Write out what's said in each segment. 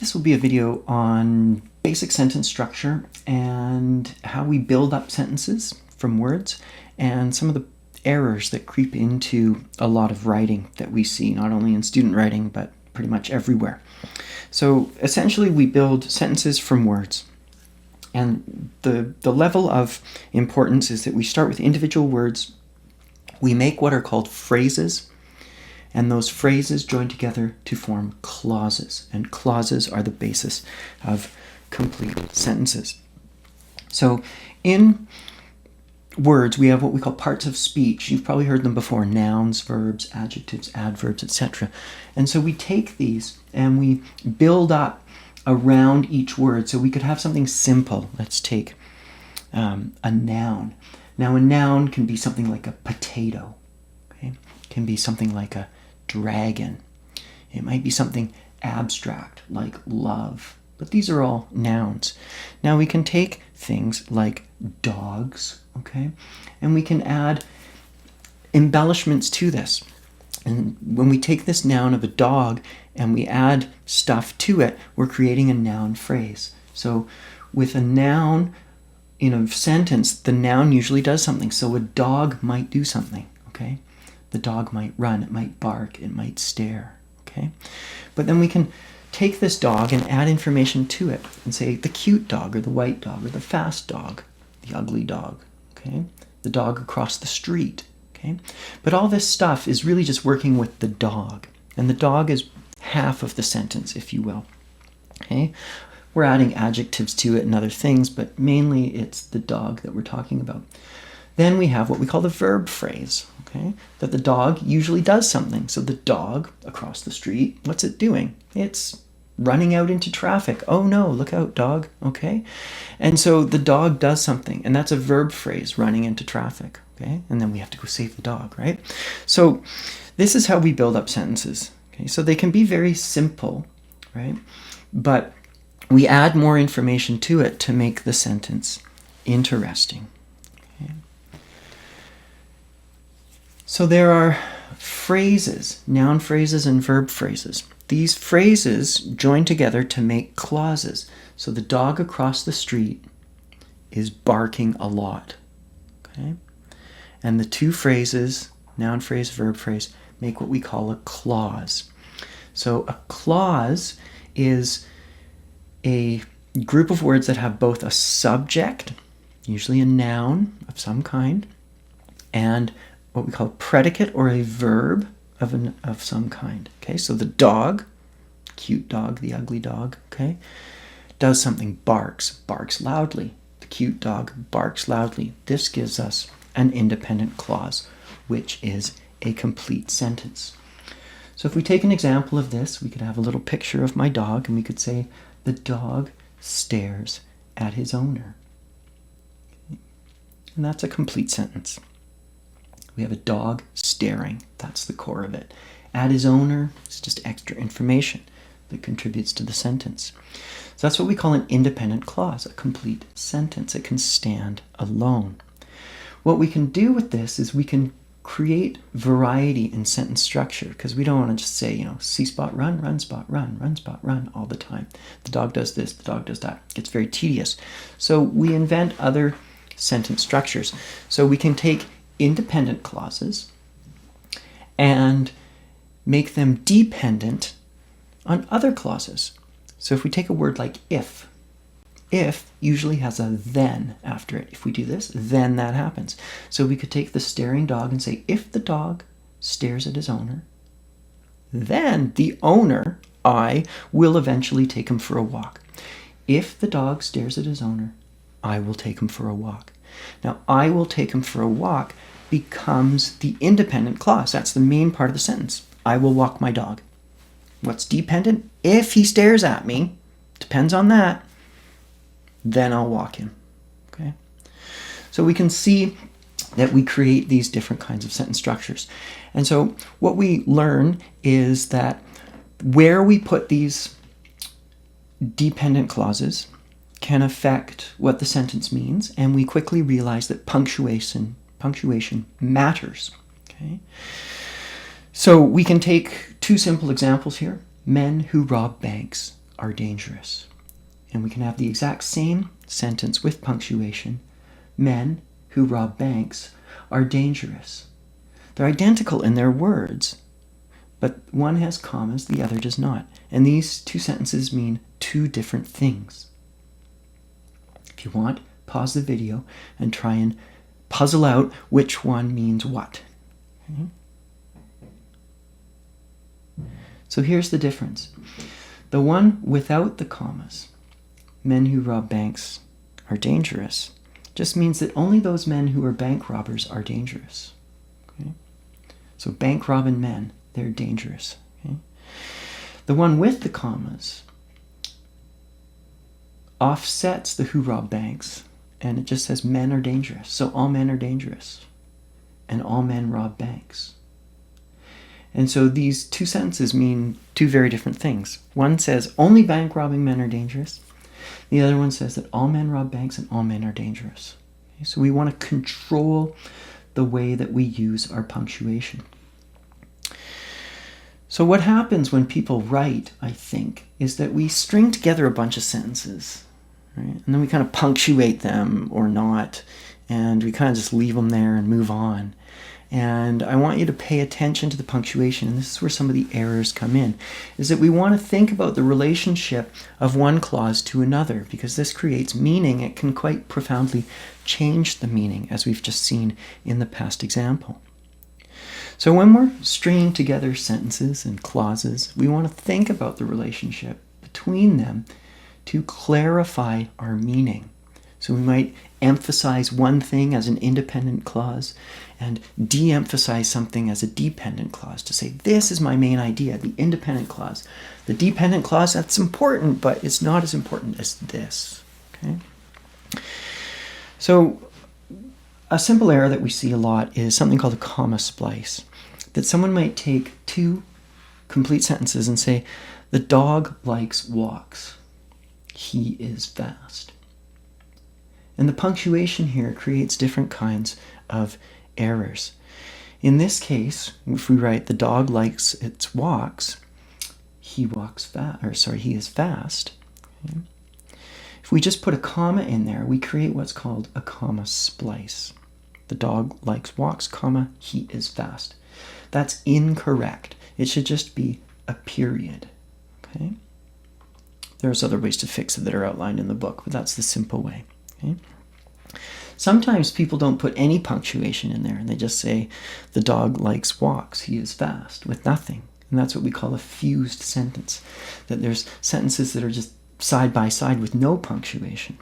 This will be a video on basic sentence structure and how we build up sentences from words and some of the errors that creep into a lot of writing that we see, not only in student writing, but pretty much everywhere. So essentially we build sentences from words. And the level of importance is that we start with individual words. We make what are called phrases, and those phrases join together to form clauses. And clauses are the basis of complete sentences. So in words, we have what we call parts of speech. You've probably heard them before: nouns, verbs, adjectives, adverbs, etc. And so we take these and we build up around each word. So we could have something simple. Let's take a noun. Now a noun can be something like a potato. Okay? It can be something like a dragon. It might be something abstract like love. But these are all nouns. Now we can take things like dogs, okay? And we can add embellishments to this. And when we take this noun of a dog and we add stuff to it, we're creating a noun phrase. So with a noun in a sentence, the noun usually does something. So a dog might do something, okay? The dog might run, it might bark, it might stare, okay? But then we can take this dog and add information to it and say the cute dog or the white dog or the fast dog, the ugly dog, okay? The dog across the street, okay? But all this stuff is really just working with the dog. And the dog is half of the sentence, if you will, okay? We're adding adjectives to it and other things, but mainly it's the dog that we're talking about. Then we have what we call the verb phrase, okay? That the dog usually does something. So the dog across the street, what's it doing? It's running out into traffic. Oh no, look out, dog, okay? And so the dog does something, and that's a verb phrase, running into traffic, okay? And then we have to go save the dog, right? So this is how we build up sentences, okay? So they can be very simple, right? But we add more information to it to make the sentence interesting. Okay? So there are phrases, noun phrases and verb phrases. These phrases join together to make clauses. So the dog across the street is barking a lot. Okay? And the two phrases, noun phrase, verb phrase, make what we call a clause. So a clause is a group of words that have both a subject, usually a noun of some kind, and what we call a predicate or a verb of some kind. Okay, so the dog, cute dog, the ugly dog, okay, does something, barks loudly. The cute dog barks loudly. This gives us an independent clause, which is a complete sentence. So if we take an example of this, we could have a little picture of my dog, and we could say, the dog stares at his owner. And that's a complete sentence. We have a dog staring. That's the core of it. At his owner, it's just extra information that contributes to the sentence. So that's what we call an independent clause, a complete sentence. It can stand alone. What we can do with this is we can create variety in sentence structure, because we don't want to just say, see spot run, run spot run, run spot run all the time. The dog does this, the dog does that. It's very tedious. So we invent other sentence structures. So we can take independent clauses and make them dependent on other clauses. So if we take a word like if usually has a then after it. If we do this, then that happens. So we could take the staring dog and say, if the dog stares at his owner, then the owner, I, will eventually take him for a walk. If the dog stares at his owner, I will take him for a walk. Now, I will take him for a walk becomes the independent clause. That's the main part of the sentence. I will walk my dog. What's dependent? If he stares at me, depends on that, then I'll walk him. Okay? So we can see that we create these different kinds of sentence structures. And so what we learn is that where we put these dependent clauses can affect what the sentence means, and we quickly realize that punctuation matters. Okay? So we can take two simple examples here. Men who rob banks are dangerous. And we can have the exact same sentence with punctuation. Men who rob banks are dangerous. They're identical in their words, but one has commas, the other does not. And these two sentences mean two different things. If you want, pause the video and try and puzzle out which one means what. Okay? So here's the difference. The one without the commas, men who rob banks are dangerous, just means that only those men who are bank robbers are dangerous. Okay? So bank robbing men, they're dangerous. Okay? The one with the commas offsets the who rob banks, and it just says men are dangerous. So all men are dangerous, and all men rob banks. And so these two sentences mean two very different things. One says only bank robbing men are dangerous. The other one says that all men rob banks and all men are dangerous. Okay, so we want to control the way that we use our punctuation. So what happens when people write, I think, is that we string together a bunch of sentences, right? And then we kind of punctuate them or not, and we kind of just leave them there and move on. And I want you to pay attention to the punctuation, and this is where some of the errors come in, is that we want to think about the relationship of one clause to another, because this creates meaning. It can quite profoundly change the meaning, as we've just seen in the past example. So when we're stringing together sentences and clauses, we want to think about the relationship between them to clarify our meaning. So we might emphasize one thing as an independent clause and de-emphasize something as a dependent clause to say, this is my main idea, the independent clause. The dependent clause, that's important, but it's not as important as this. Okay? So a simple error that we see a lot is something called a comma splice. That someone might take two complete sentences and say, the dog likes walks. He is fast. And the punctuation here creates different kinds of errors. In this case, if we write the dog likes its walks, he is fast. Okay? If we just put a comma in there, we create what's called a comma splice. The dog likes walks, comma, he is fast. That's incorrect. It should just be a period. Okay? There's other ways to fix it that are outlined in the book, but that's the simple way. Okay? Sometimes people don't put any punctuation in there, and they just say, the dog likes walks, he is fast, with nothing. And that's what we call a fused sentence, that there's sentences that are just side by side with no punctuation.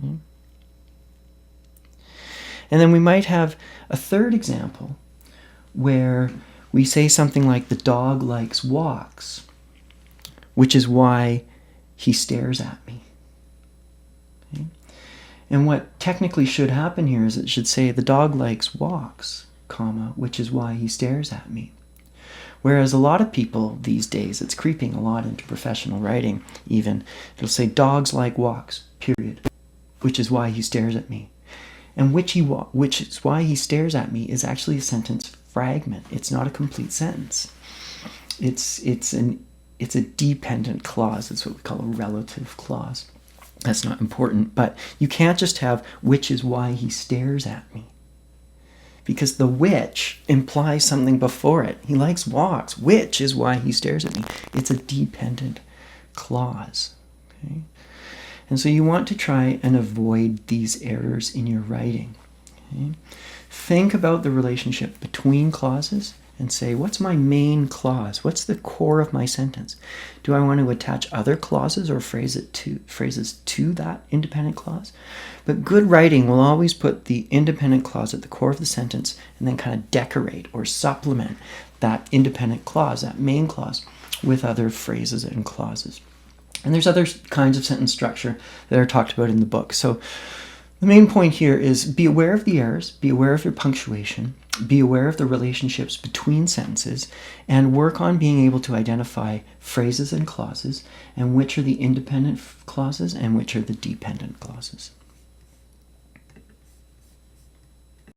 Okay? And then we might have a third example where we say something like, the dog likes walks, which is why he stares at me. Okay? And what technically should happen here is it should say, the dog likes walks, comma, which is why he stares at me. Whereas a lot of people these days, it's creeping a lot into professional writing even, it'll say, dogs like walks, period, which is why he stares at me. And which is why he stares at me is actually a sentence fragment. It's not a complete sentence. It's a dependent clause. It's what we call a relative clause. That's not important, but you can't just have which is why he stares at me, because the which implies something before it. He likes walks, which is why he stares at me. It's a dependent clause. Okay? And so you want to try and avoid these errors in your writing. Okay? Think about the relationship between clauses and say, what's my main clause? What's the core of my sentence? Do I want to attach other clauses or phrases to that independent clause? But good writing will always put the independent clause at the core of the sentence and then kind of decorate or supplement that independent clause, that main clause, with other phrases and clauses. And there's other kinds of sentence structure that are talked about in the book. So the main point here is be aware of the errors, be aware of your punctuation, be aware of the relationships between sentences, and work on being able to identify phrases and clauses, and which are the independent clauses and which are the dependent clauses.